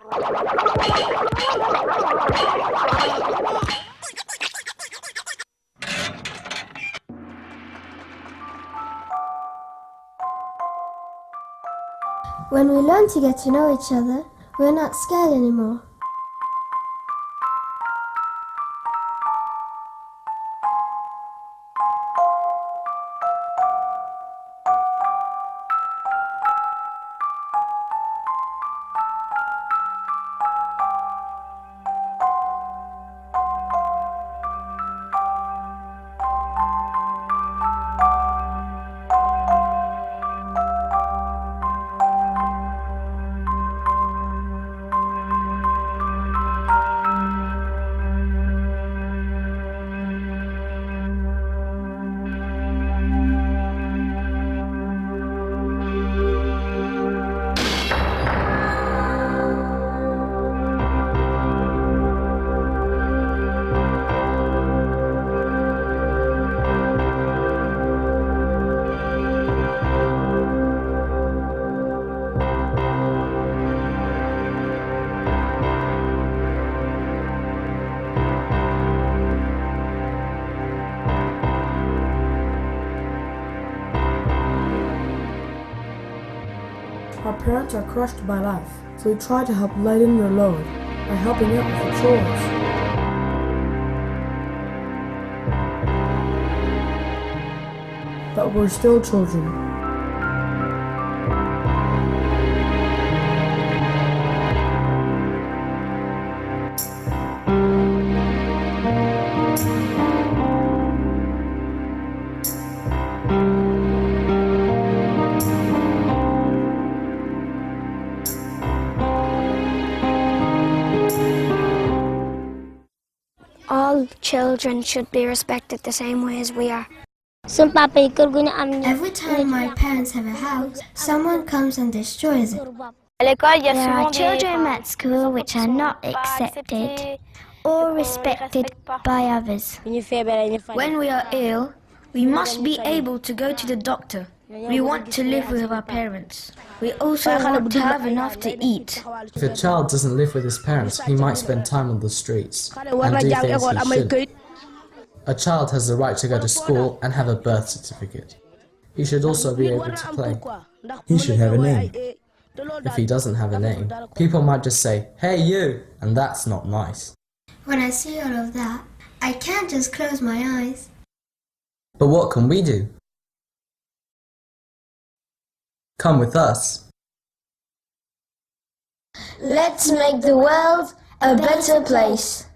When we learn to get to know each other, we're not scared anymore. Our parents are crushed by life, so we try to help lighten their load by helping out with the chores. But we're still children. All children should be respected the same way as we are. Every time my parents have a house, someone comes and destroys it. There are children at school which are not accepted or respected by others. When we are ill, we must be able to go to the doctor. We want to live with our parents. We also want to have enough to eat. If a child doesn't live with his parents, he might spend time on the streets and do things he shouldn't. A child has the right to go to school and have a birth certificate. He should also be able to play. He should have a name. If he doesn't have a name, people might just say, "Hey you," and that's not nice. When I see all of that, I can't just close my eyes. But what can we do? Come with us. Let's make the world a better place.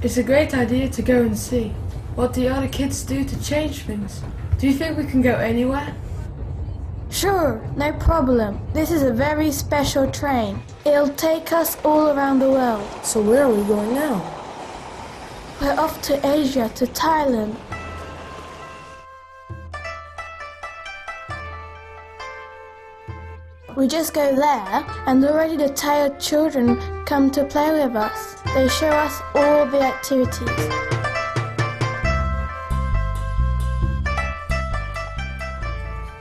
It's a great idea to go and see what the other kids do to change things. Do you think we can go anywhere? Sure, no problem. This is a very special train. It'll take us all around the world. So where are we going now? We're off to Asia, to Thailand. We just go there, and already the tired children come to play with us. They show us all the activities.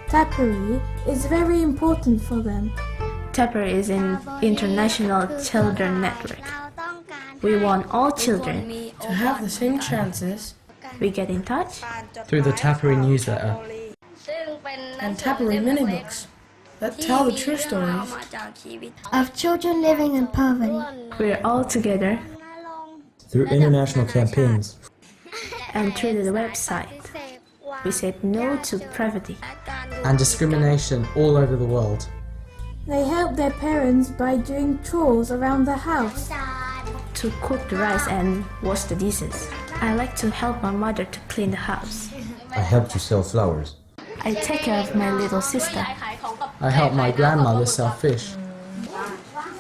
Tapori is very important for them. Tapori is an international children network. We want all children To have the same chances. We get in touch Through the Tapori newsletter And Tapori mini books that tell the true stories Of children living in poverty. We're all together Through international campaigns. and through the website. We said no to poverty. and discrimination all over the world. They help their parents by doing chores around the house. To cook the rice and wash the dishes. I like to help my mother to clean the house. I helped you sell flowers. I take care of my little sister. I help my grandmother sell fish.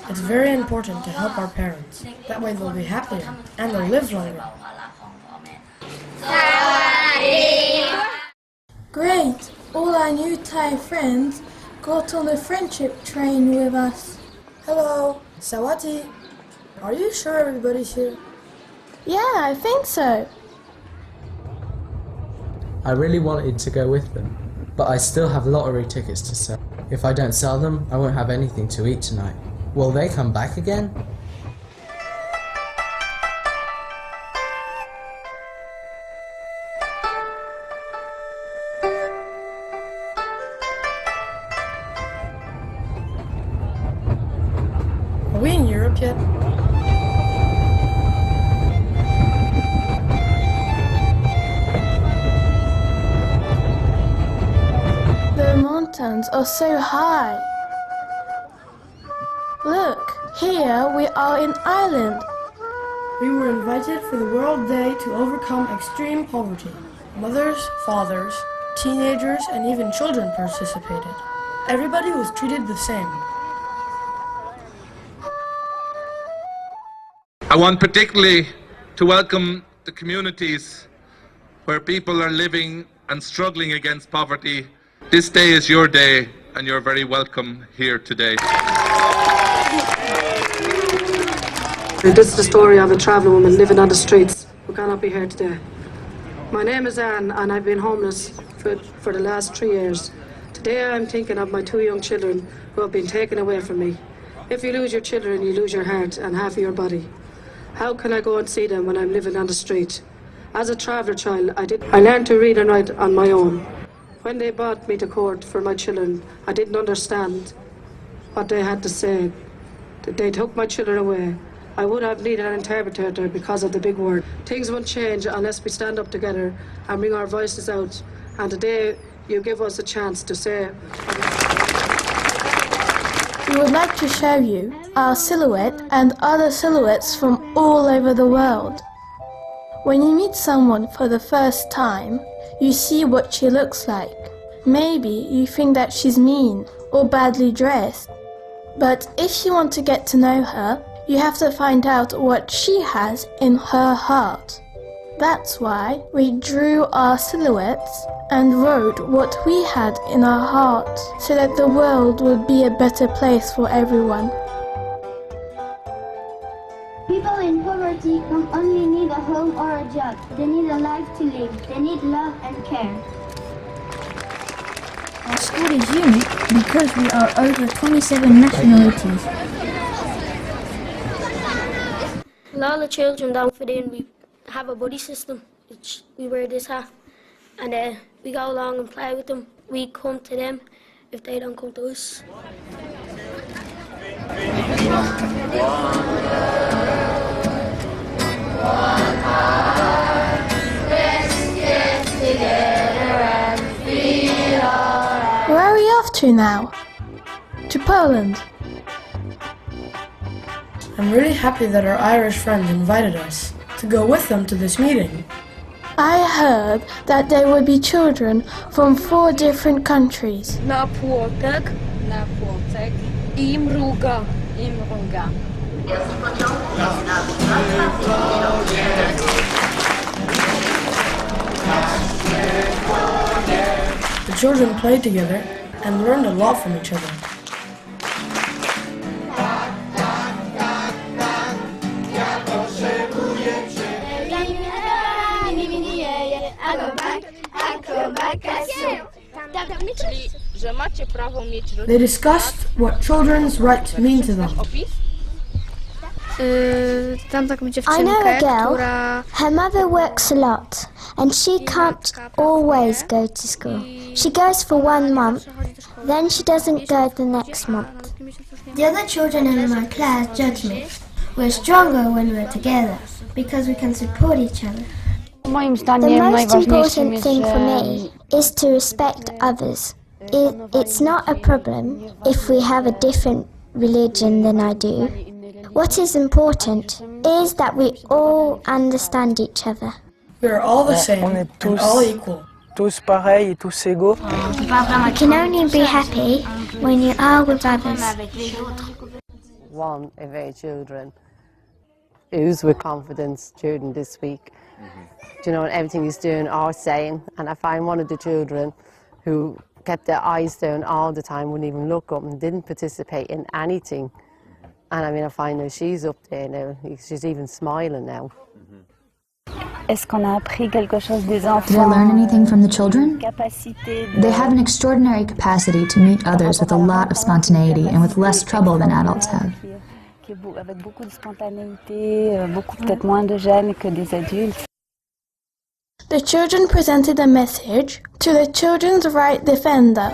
It's very important to help our parents. That way they'll be happier and they'll live longer. Great! All our new Thai friends got on the friendship train with us. Hello, Sawati. Are you sure everybody's here? Yeah, I think so. I really wanted to go with them, but I still have lottery tickets to sell. If I don't sell them, I won't have anything to eat tonight. Will they come back again? Are we in Europe yet? The mountains are so high. Look, here we are in Ireland. We were invited for the World Day to overcome extreme poverty. Mothers, fathers, teenagers, and even children participated. Everybody was treated the same. I want particularly to welcome the communities where people are living and struggling against poverty. This day is your day, and you're very welcome here today. This is the story of a travelling woman living on the streets who cannot be here today. My name is Anne, and I've been homeless for the last 3 years. Today I'm thinking of my 2 young children who have been taken away from me. If you lose your children, you lose your heart and half of your body. How can I go and see them when I'm living on the street? As a traveller child, I learned to read and write on my own. When they brought me to court for my children, I didn't understand what they had to say. They took my children away. I would have needed an interpreter because of the big word. Things won't change unless we stand up together and bring our voices out. And today, you give us a chance to say. We would like to show you our silhouette and other silhouettes from all over the world. When you meet someone for the first time, you see what she looks like. Maybe you think that she's mean or badly dressed. But if you want to get to know her, you have to find out what she has in her heart. That's why we drew our silhouettes and wrote what we had in our heart, so that the world would be a better place for everyone. People in poverty don't only need a home or a job, they need a life to live, they need love and care. Our school is unique because we are over 27 nationalities. A lot of the children don't fit in. We have a buddy system, which we wear this hat, and we go along and play with them. We come to them if they don't come to us. Where are we off to now? To Poland. I'm really happy that our Irish friends invited us to go with them to this meeting. I heard that there would be children from 4 different countries. Na płotek. Na płotek. I mruga. I mruga. The children played together and learned a lot from each other. They discussed what children's rights mean to them. I know a girl, her mother works a lot and she can't always go to school. She goes for 1 month, then she doesn't go the next month. The other children in my class judge me. We're stronger when we're together because we can support each other. The most important thing for me is to respect others. It's not a problem if we have a different religion than I do. What is important is that we all understand each other. We are all the same and all equal. Tous pareils et tous égaux. You can only be happy when you are with others. One of our children who's with confidence during this week. Do you know, everything he's doing or saying, and I find one of the children who kept their eyes down all the time, wouldn't even look up and didn't participate in anything. And I mean, I find that she's up there now, she's even smiling now. Did I learn anything from the children? They have an extraordinary capacity to meet others with a lot of spontaneity and with less trouble than adults have. The children presented a message to the children's right defender.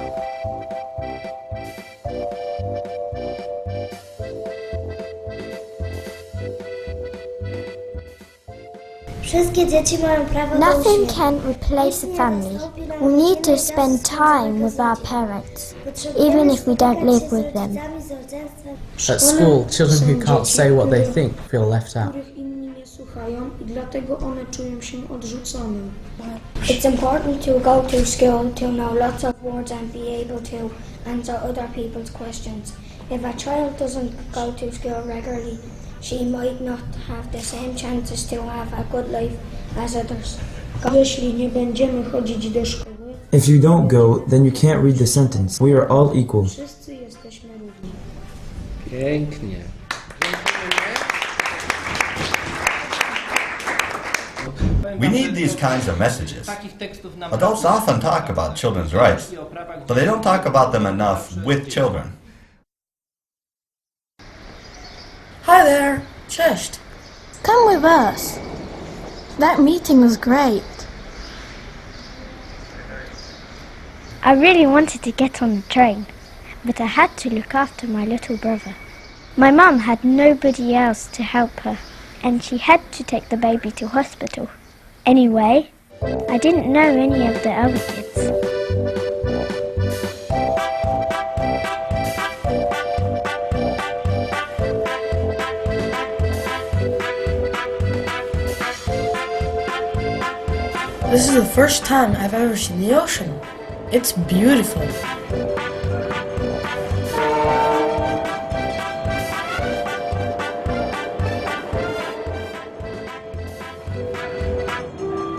Nothing can replace a family. We need to spend time with our parents, even if we don't live with them. At school, children who can't say what they think feel left out. It's important to go to school to know lots of words and be able to answer other people's questions. If a child doesn't go to school regularly, she might not have the same chances to have a good life as others. If you don't go, then you can't read the sentence. We are all equal. Pięknie. We need these kinds of messages. Adults often talk about children's rights, but they don't talk about them enough with children. Hi there, cześć. Come with us. That meeting was great. I really wanted to get on the train, but I had to look after my little brother. My mum had nobody else to help her, and she had to take the baby to hospital. Anyway, I didn't know any of the other kids. This is the first time I've ever seen the ocean. It's beautiful.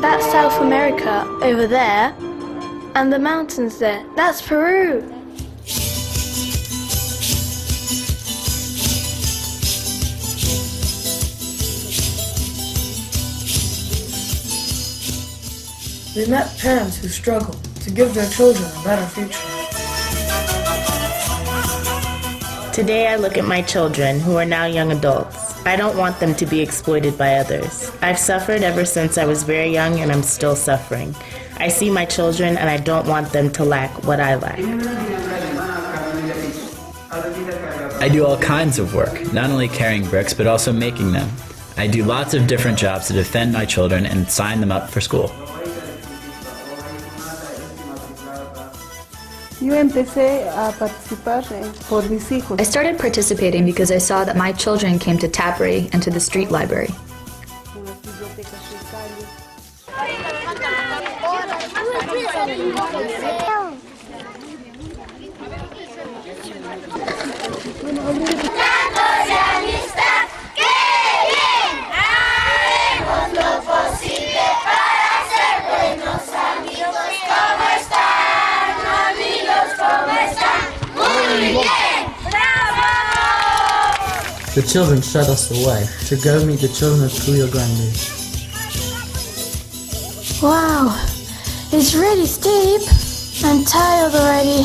That's South America over there, and the mountains there. That's Peru. We met parents who struggle to give their children a better future. Today I look at my children, who are now young adults. I don't want them to be exploited by others. I've suffered ever since I was very young, and I'm still suffering. I see my children, and I don't want them to lack what I lack. I do all kinds of work, not only carrying bricks, but also making them. I do lots of different jobs to defend my children and sign them up for school. I started participating because I saw that my children came to Tapori and to the street library. The children showed us the way to go meet the children of Rio Grande. Wow, it's really steep. I'm tired already.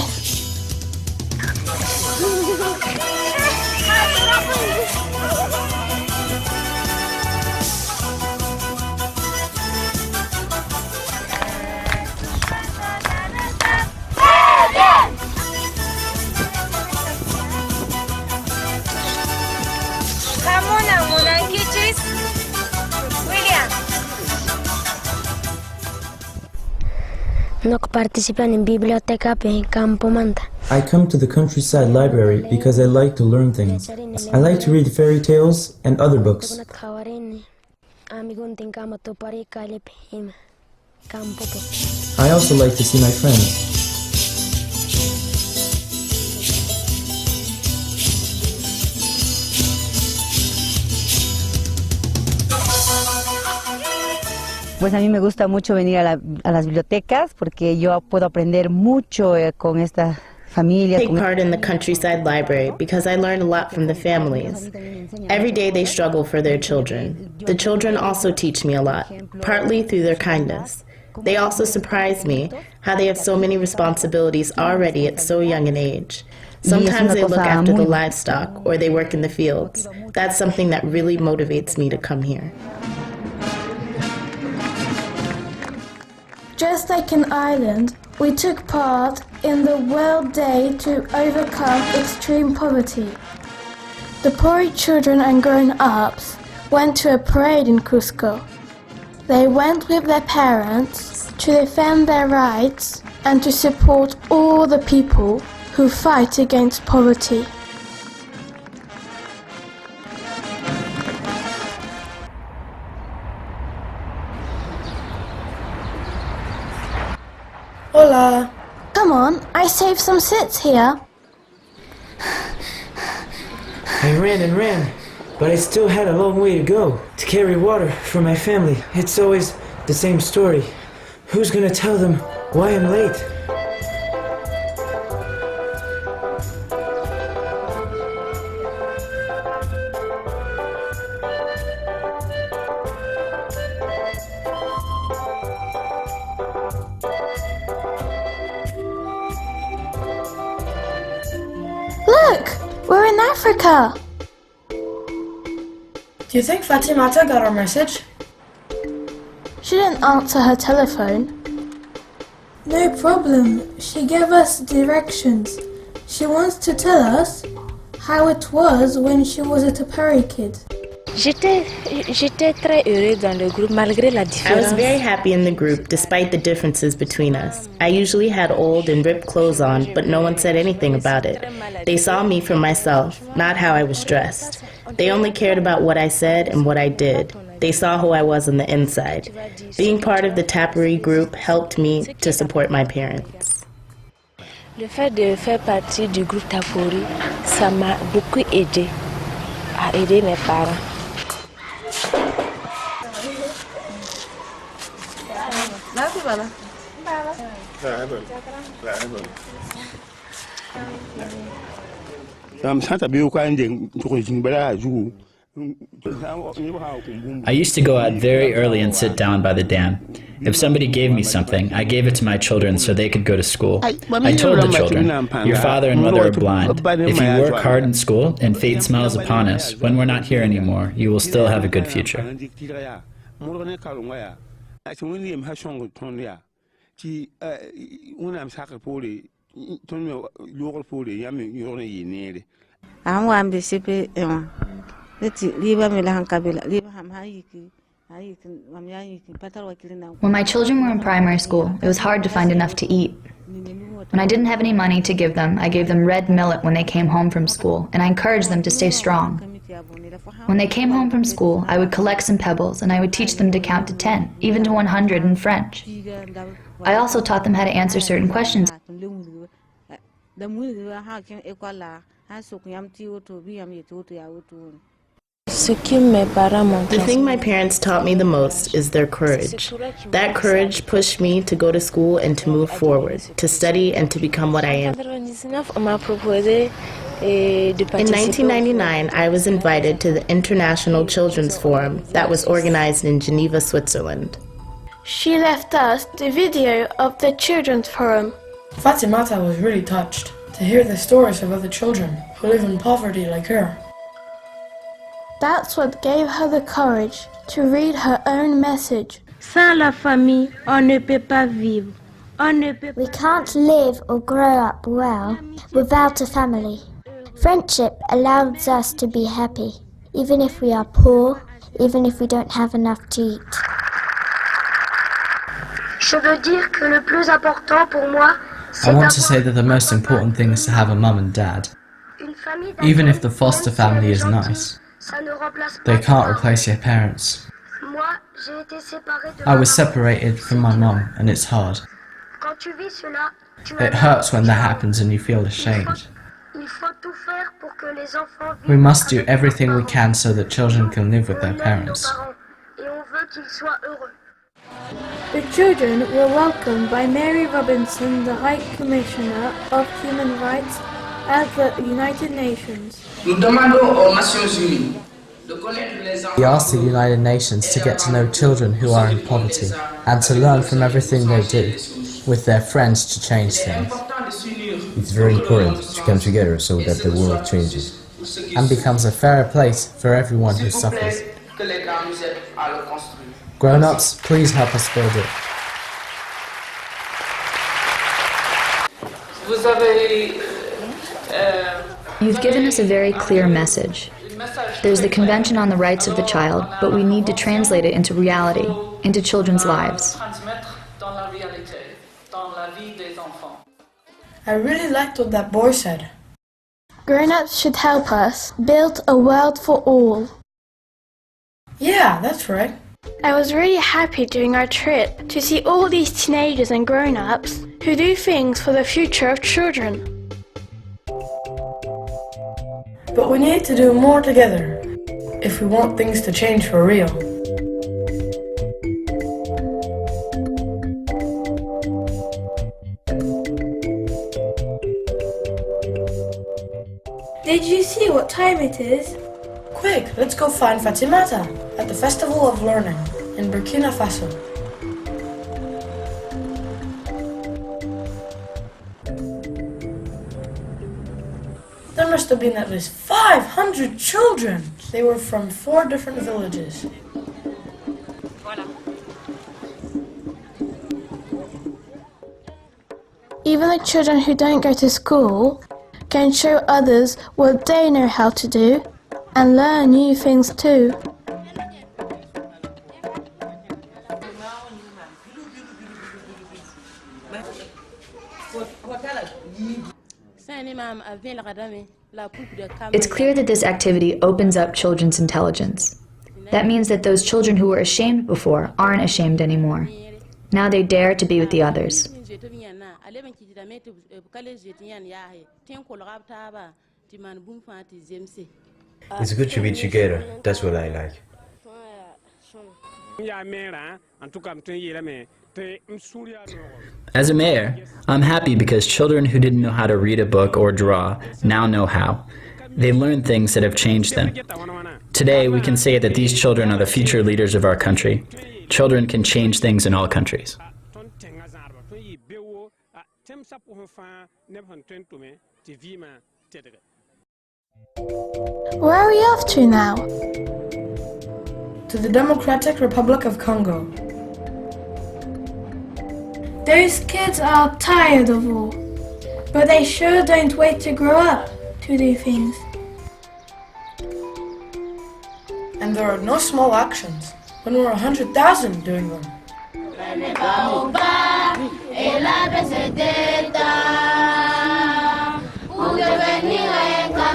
I come to the countryside library because I like to learn things. I like to read fairy tales and other books. I also like to see my friends. Pues a mí me gusta mucho venir a las bibliotecas porque yo puedo aprender mucho con estas Take part in the countryside library because I learned a lot from the families. Every day they struggle for their children. The children also teach me a lot, partly through their kindness. They also surprise me how they have so many responsibilities already at so young an age. Sometimes they look after the livestock or they work in the fields. That's something that really motivates me to come here. Just like in Ireland, we took part in the World Day to overcome extreme poverty. The Tapori children and grown-ups went to a parade in Cusco. They went with their parents to defend their rights and to support all the people who fight against poverty. Hola! Come on, I saved some seats here. I ran and ran, but I still had a long way to go to carry water for my family. It's always the same story. Who's gonna tell them why I'm late? Look, we're in Africa. Do you think Fatimata got our message? She didn't answer her telephone. No problem. She gave us directions. She wants to tell us how it was when she was a Tapori kid. J'étais très heureuse dans le groupe malgré la différence. I was very happy in the group despite the differences between us. I usually had old and ripped clothes on, but no one said anything about it. They saw me for myself, not how I was dressed. They only cared about what I said and what I did. They saw who I was on the inside. Being part of the Tapori group helped me to support my parents. Le fait de faire partie du groupe Tapori, ça m'a beaucoup aidé à aider mes parents. I used to go out very early and sit down by the dam. If somebody gave me something, I gave it to my children so they could go to school. I told the children, your father and mother are blind. If you work hard in school and fate smiles upon us, when we're not here anymore, you will still have a good future. When my children were in primary school, it was hard to find enough to eat. When I didn't have any money to give them, I gave them red millet when they came home from school, and I encouraged them to stay strong. When they came home from school, I would collect some pebbles, and I would teach them to count to 10, even to 100 in French. I also taught them how to answer certain questions. The thing my parents taught me the most is their courage. That courage pushed me to go to school and to move forward, to study and to become what I am. In 1999, I was invited to the International Children's Forum that was organized in Geneva, Switzerland. She left us the video of the Children's Forum. Fatimata was really touched to hear the stories of other children who live in poverty like her. That's what gave her the courage to read her own message. Sans la famille, on ne peut pas vivre. We can't live or grow up well without a family. Friendship allows us to be happy, even if we are poor, even if we don't have enough to eat. I want to say that the most important thing is to have a mum and dad. Even if the foster family is nice, they can't replace your parents. I was separated from my mum, and it's hard. It hurts when that happens and you feel ashamed. We must do everything we can so that children can live with their parents. The children were welcomed by Mary Robinson, the High Commissioner of Human Rights at the United Nations. We ask the United Nations to get to know children who are in poverty and to learn from everything they do with their friends to change things. It's very important to come together so that the world changes and becomes a fairer place for everyone who suffers. Grown-ups, please help us build it. You've given us a very clear message. There's the Convention on the Rights of the Child, but we need to translate it into reality, into children's lives. I really liked what that boy said. Grown-ups should help us build a world for all. Yeah, that's right. I was really happy during our trip to see all these teenagers and grown-ups who do things for the future of children. But we need to do more together if we want things to change for real. Did you see what time it is? Quick, let's go find Fatimata at the Festival of Learning in Burkina Faso. There must have been at least 500 children. They were from 4 different villages. Even the children who don't go to school can show others what they know how to do and learn new things too. It's clear that this activity opens up children's intelligence. That means that those children who were ashamed before aren't ashamed anymore. Now they dare to be with the others. It's good to be together, that's what I like. As a mayor, I'm happy because children who didn't know how to read a book or draw now know how. They learn things that have changed them. Today, we can say that these children are the future leaders of our country. Children can change things in all countries. Where are we off to now? To the Democratic Republic of Congo. Those kids are tired of war, but they sure don't wait to grow up to do things. And there are no small actions when we're 100,000 doing them.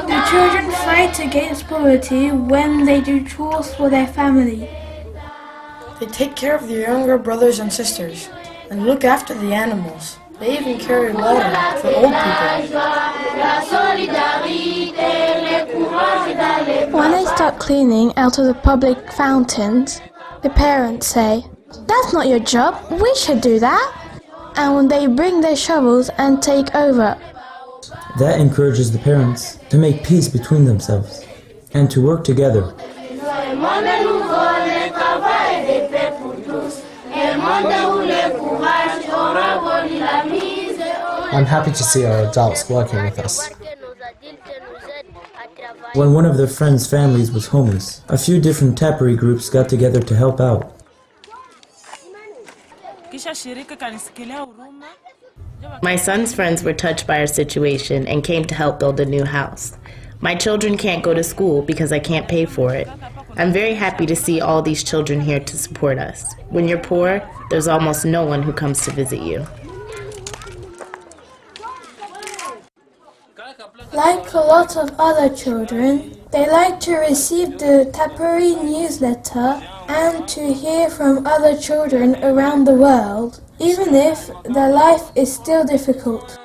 The children fight against poverty when they do chores for their family. They take care of their younger brothers and sisters and look after the animals. They even carry water for old people. When they start cleaning out of the public fountains, the parents say, "That's not your job, we should do that." And when they bring their shovels and take over, that encourages the parents to make peace between themselves and to work together. I'm happy to see our adults working with us. When one of their friends' families was homeless, a few different Tapori groups got together to help out. My son's friends were touched by our situation and came to help build a new house. My children can't go to school because I can't pay for it. I'm very happy to see all these children here to support us. When you're poor, there's almost no one who comes to visit you. Like a lot of other children, they like to receive the Tapori newsletter and to hear from other children around the world, even if their life is still difficult.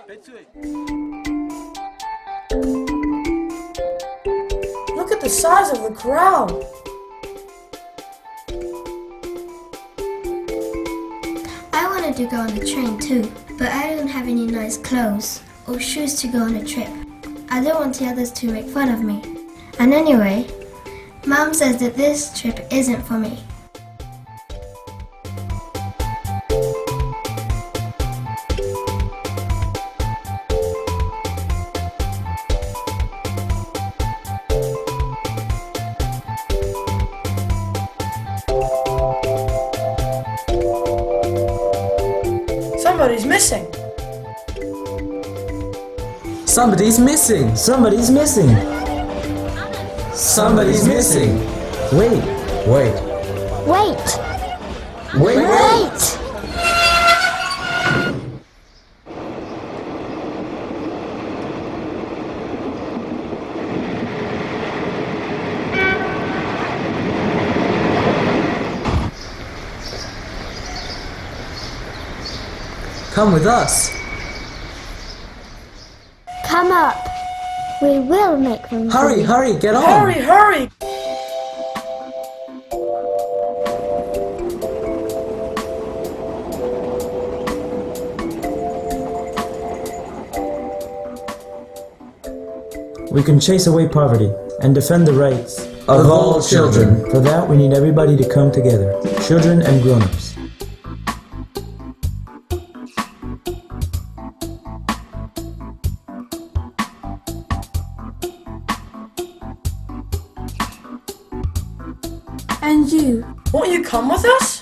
Look at the size of the crowd. wanted to go on the train too, but I don't have any nice clothes or shoes to go on a trip. I don't want the others to make fun of me. And anyway, Mom says that this trip isn't for me. Somebody's missing. Somebody's missing! Somebody's missing! Somebody's missing! Wait! Wait! Wait! Wait! Wait! Come with us! Come up. We will make them. Hurry, hurry, get on! Hurry, hurry! We can chase away poverty and defend the rights of all children. For that, we need everybody to come together, children and grown-ups. And you? Won't you come with us?